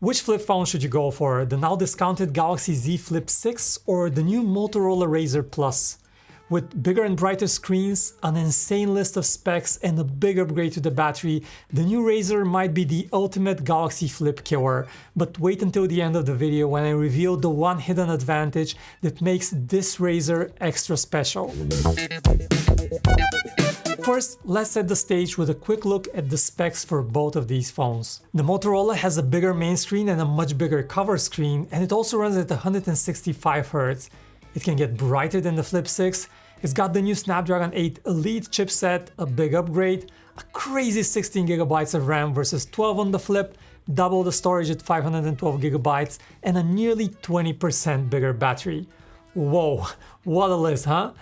Which flip phone should you go for? The now discounted Galaxy Z Flip 6 or the new Motorola Razr Plus? With bigger and brighter screens, an insane list of specs, and a big upgrade to the battery, the new Razr might be the ultimate Galaxy Flip killer. But wait until the end of the video when I reveal the one hidden advantage that makes this Razr extra special. First, let's set the stage with a quick look at the specs for both of these phones. The Motorola has a bigger main screen and a much bigger cover screen, and it also runs at 165Hz. It can get brighter than the Flip 6, it's got the new Snapdragon 8 Elite chipset, a big upgrade, a crazy 16GB of RAM versus 12 on the Flip, double the storage at 512GB, and a nearly 20% bigger battery. Whoa, what a list, huh?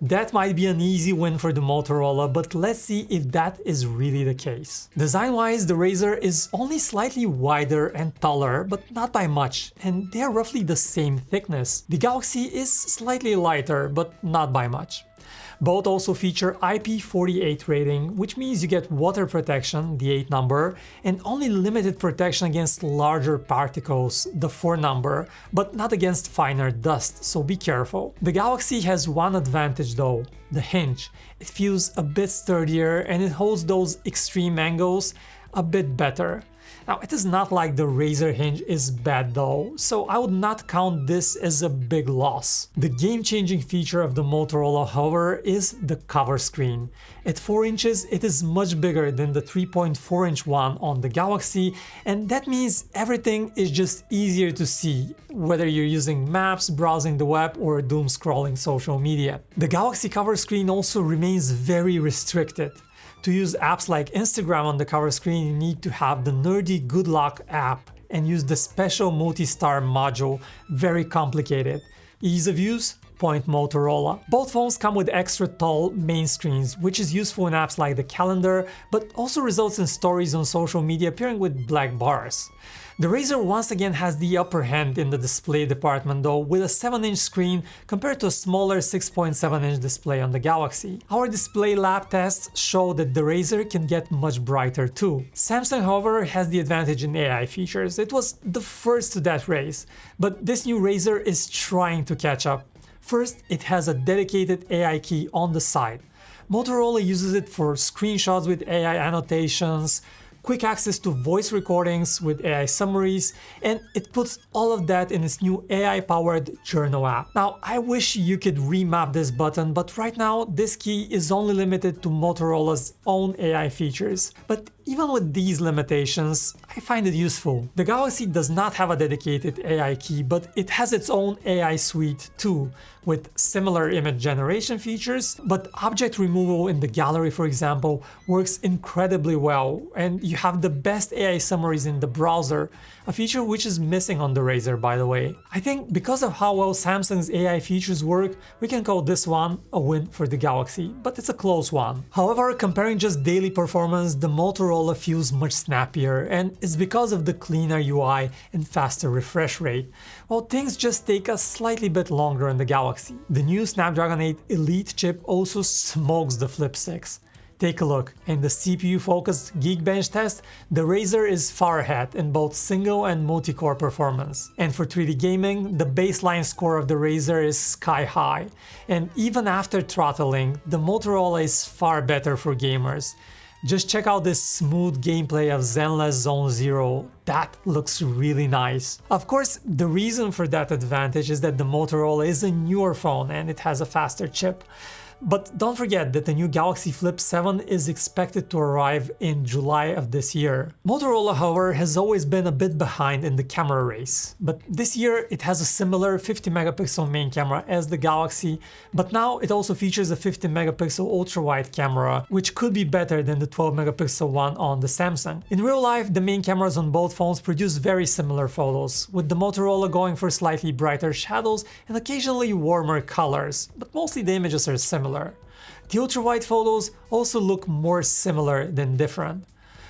That might be an easy win for the Motorola, but let's see if that is really the case. Design-wise, the Razr is only slightly wider and taller, but not by much, and they're roughly the same thickness. The Galaxy is slightly lighter, but not by much. Both also feature IP48 rating, which means you get water protection, the 8 number, and only limited protection against larger particles, the 4 number, but not against finer dust, so be careful. The Galaxy has one advantage though, the hinge. It feels a bit sturdier and it holds those extreme angles a bit better. Now, it is not like the Razr hinge is bad though, so I would not count this as a big loss. The game-changing feature of the Motorola, however, is the cover screen. At 4 inches, it is much bigger than the 3.4-inch one on the Galaxy, and that means everything is just easier to see, whether you're using maps, browsing the web, or doom scrolling social media. The Galaxy cover screen also remains very restricted. To use apps like Instagram on the cover screen, you need to have the nerdy Good Luck app and use the special multi-star module, very complicated. Ease of use? Point Motorola. Both phones come with extra tall main screens, which is useful in apps like the calendar, but also results in stories on social media appearing with black bars. The Razr once again has the upper hand in the display department though, with a 7-inch screen compared to a smaller 6.7-inch display on the Galaxy. Our display lab tests show that the Razr can get much brighter too. Samsung, however, has the advantage in AI features. It was the first to that race, but this new Razr is trying to catch up. First, it has a dedicated AI key on the side. Motorola uses it for screenshots with AI annotations, quick access to voice recordings with AI summaries, and it puts all of that in its new AI-powered journal app. Now, I wish you could remap this button, but right now this key is only limited to Motorola's own AI features. But even with these limitations, I find it useful. The Galaxy does not have a dedicated AI key, but it has its own AI suite too, with similar image generation features, but object removal in the gallery, for example, works incredibly well, and you have the best AI summaries in the browser, a feature which is missing on the Razr, by the way. I think because of how well Samsung's AI features work, we can call this one a win for the Galaxy, but it's a close one. However, comparing just daily performance, the Motorola feels much snappier, and it's because of the cleaner UI and faster refresh rate, while things just take a slightly bit longer on the Galaxy. The new Snapdragon 8 Elite chip also smokes the Flip 6. Take a look. In the CPU-focused Geekbench test, the Razr is far ahead in both single and multi-core performance. And for 3D gaming, the baseline score of the Razr is sky high. And even after throttling, the Motorola is far better for gamers. Just check out this smooth gameplay of Zenless Zone Zero. That looks really nice. Of course, the reason for that advantage is that the Motorola is a newer phone and it has a faster chip. But don't forget that the new Galaxy Flip 7 is expected to arrive in July of this year. Motorola, however, has always been a bit behind in the camera race, but this year it has a similar 50-megapixel main camera as the Galaxy, but now it also features a 50-megapixel ultra-wide camera, which could be better than the 12-megapixel one on the Samsung. In real life, the main cameras on both phones produce very similar photos, with the Motorola going for slightly brighter shadows and occasionally warmer colors, but mostly the images are similar. The ultra-wide photos also look more similar than different.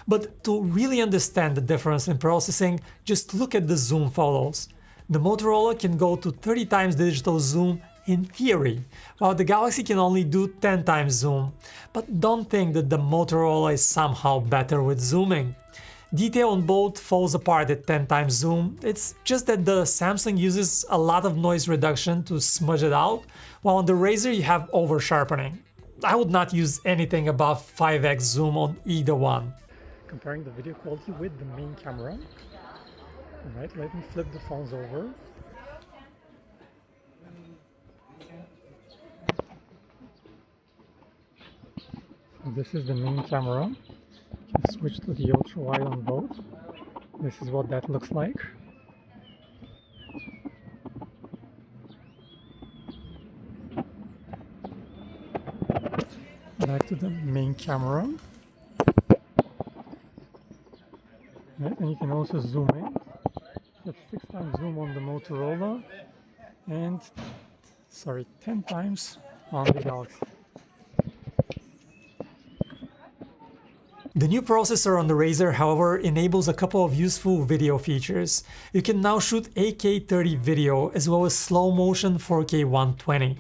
But to really understand the difference in processing, just look at the zoom photos. The Motorola can go to 30 times digital zoom in theory, while the Galaxy can only do 10 times zoom. But don't think that the Motorola is somehow better with zooming. Detail on both falls apart at 10 times zoom, it's just that the Samsung uses a lot of noise reduction to smudge it out, while on the Razr you have over sharpening. I would not use anything above 5x zoom on either one. Comparing the video quality with the main camera. Alright, let me flip the phones over. This is the main camera. You can switch to the ultra wide on both. This is what that looks like. Back to the main camera. Right, and you can also zoom in. You have 6 times zoom on the Motorola and 10 times on the Galaxy. The new processor on the Razr, however, enables a couple of useful video features. You can now shoot 8K 30 video as well as slow motion 4K 120.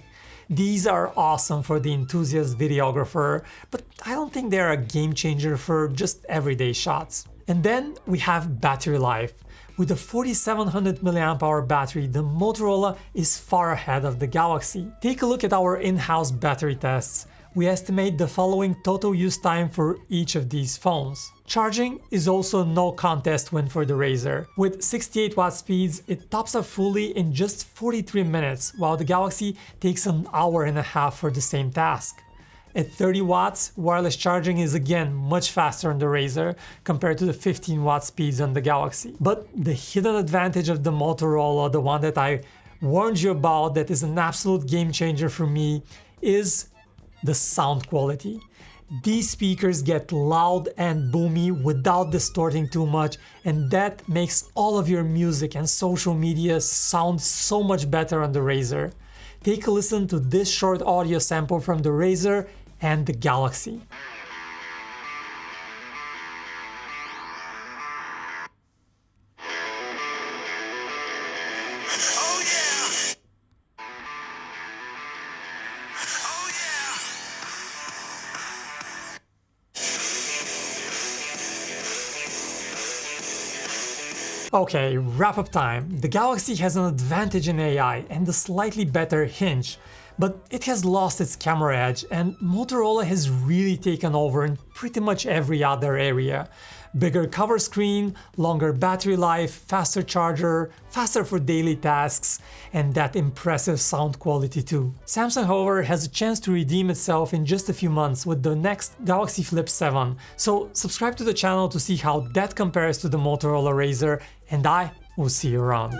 These are awesome for the enthusiast videographer, but I don't think they're a game changer for just everyday shots. And then we have battery life. With a 4700 mAh battery, the Motorola is far ahead of the Galaxy. Take a look at our in-house battery tests. We estimate the following total use time for each of these phones. Charging is also no contest win for the Razr. With 68 watt speeds, it tops up fully in just 43 minutes, while the Galaxy takes an hour and a half for the same task. At 30 watts, wireless charging is again much faster on the Razr compared to the 15 watt speeds on the Galaxy. But the hidden advantage of the Motorola, the one that I warned you about that is an absolute game changer for me, is the sound quality. These speakers get loud and boomy without distorting too much, and that makes all of your music and social media sound so much better on the Razr. Take a listen to this short audio sample from the Razr and the Galaxy. Okay, wrap up time. The Galaxy has an advantage in AI and a slightly better hinge, but it has lost its camera edge, and Motorola has really taken over in pretty much every other area. Bigger cover screen, longer battery life, faster charger, faster for daily tasks, and that impressive sound quality too. Samsung, however, has a chance to redeem itself in just a few months with the next Galaxy Flip 7, so subscribe to the channel to see how that compares to the Motorola Razr, and I will see you around.